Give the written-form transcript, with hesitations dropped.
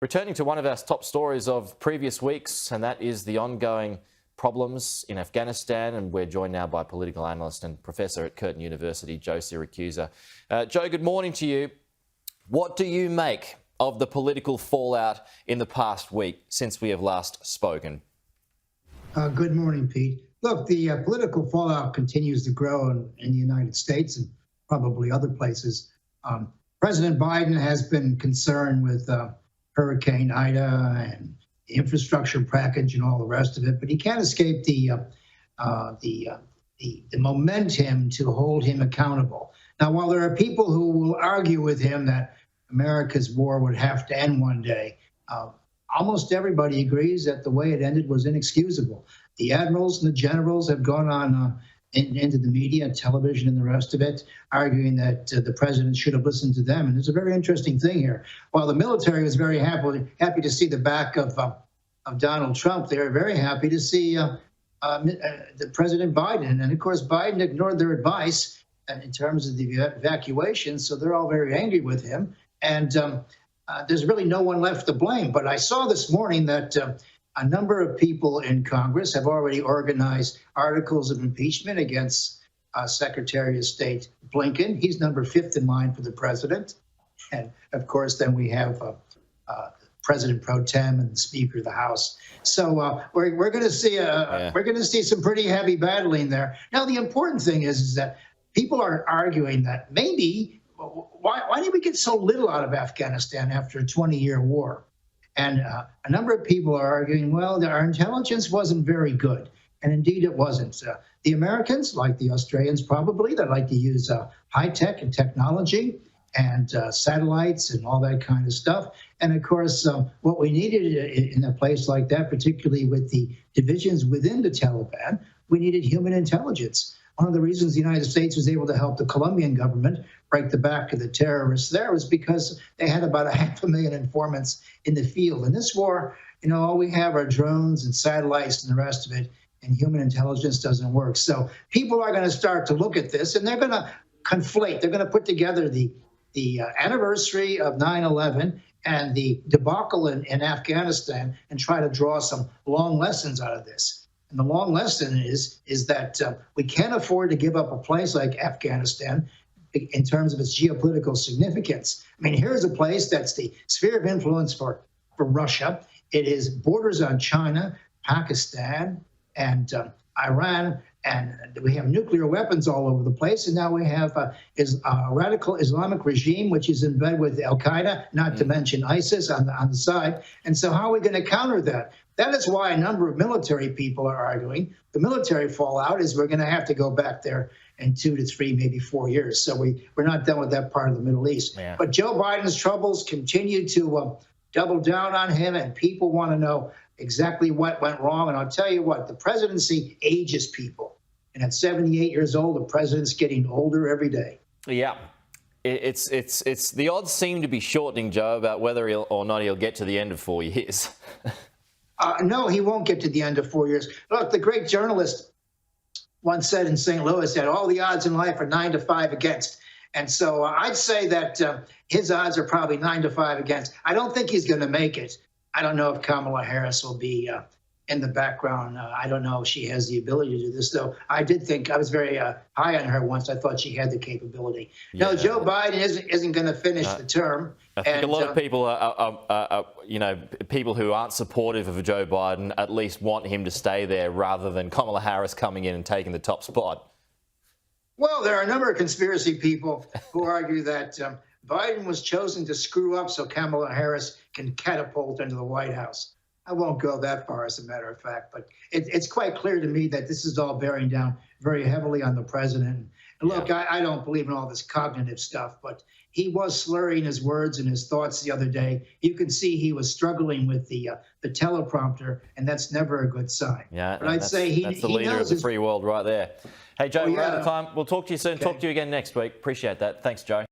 Returning to one of our top stories of previous weeks, and that is the ongoing problems in Afghanistan, and we're joined now by political analyst and professor at Curtin University, Joe Siracusa. Joe, good morning to you. What do you make of the political fallout in the past week since we have last spoken? Good morning, Pete. Look, the political fallout continues to grow in the United States and probably other places. President Biden has been concerned with Hurricane Ida and the infrastructure package and all the rest of it, but he can't escape the momentum to hold him accountable. Now, while there are people who will argue with him that America's war would have to end one day, almost everybody agrees that the way it ended was inexcusable. The admirals and the generals have gone on into the media, television, and the rest of it, arguing that the president should have listened to them. And there's a very interesting thing here. While the military was very happy to see the back of Donald Trump, they were very happy to see the President Biden. And of course, Biden ignored their advice in terms of the evacuation, so they're all very angry with him. And there's really no one left to blame. But I saw this morning that a number of people in Congress have already organized articles of impeachment against Secretary of State Blinken. He's number 5th in line for the president. And of course, then we have President Pro Tem and the Speaker of the House. So we're going to see some pretty heavy battling there. Now, the important thing is that people are arguing that maybe why did we get so little out of Afghanistan after a 20-year war? And a number of people are arguing, well, our intelligence wasn't very good. And indeed, it wasn't. The Americans, like the Australians probably, that like to use high-tech and technology and satellites and all that kind of stuff. And of course, what we needed in a place like that, particularly with the divisions within the Taliban, we needed human intelligence. One of the reasons the United States was able to help the Colombian government break the back of the terrorists there was because they had about 500,000 informants in the field. In this war, all we have are drones and satellites and the rest of it, and human intelligence doesn't work. So people are going to start to look at this, and they're going to conflate. They're going to put together the anniversary of 9/11 and the debacle in Afghanistan and try to draw some long lessons out of this. And the long lesson is that we can't afford to give up a place like Afghanistan in terms of its geopolitical significance. I mean, here's a place that's the sphere of influence for Russia. It is borders on China, Pakistan, and Iran, and we have nuclear weapons all over the place. And now we have a radical Islamic regime, which is in bed with Al-Qaeda, not to mention ISIS on the side. And so how are we going to counter that? That is why a number of military people are arguing the military fallout is we're going to have to go back there in 2 to 3, maybe 4 years. So we're not done with that part of the Middle East. Yeah. But Joe Biden's troubles continue to double down on him, and people want to know exactly what went wrong. And I'll tell you what, the presidency ages people. And at 78 years old, the president's getting older every day. Yeah. It's the odds seem to be shortening, Joe, about whether he'll get to the end of 4 years. No, he won't get to the end of 4 years. Look, the great journalist once said in St. Louis that all the odds in life are 9 to 5 against. And so I'd say that his odds are probably 9 to 5 against. I don't think he's going to make it. I don't know if Kamala Harris will be in the background. I don't know if she has the ability to do this, though. I did think I was very high on her once. I thought she had the capability. Yeah. No, Joe Biden isn't going to finish the term. I think a lot of people are, people who aren't supportive of Joe Biden at least want him to stay there rather than Kamala Harris coming in and taking the top spot. Well, there are a number of conspiracy people who argue that Biden was chosen to screw up so Kamala Harris can catapult into the White House. I won't go that far, as a matter of fact, but it's quite clear to me that this is all bearing down very heavily on the president. And look, I don't believe in all this cognitive stuff, but he was slurring his words and his thoughts the other day. You can see he was struggling with the teleprompter, and that's never a good sign. Yeah, but I'd say that's the leader of the free world right there. Hey, Joe, we're out of time. We'll talk to you soon. Okay. Talk to you again next week. Appreciate that. Thanks, Joe.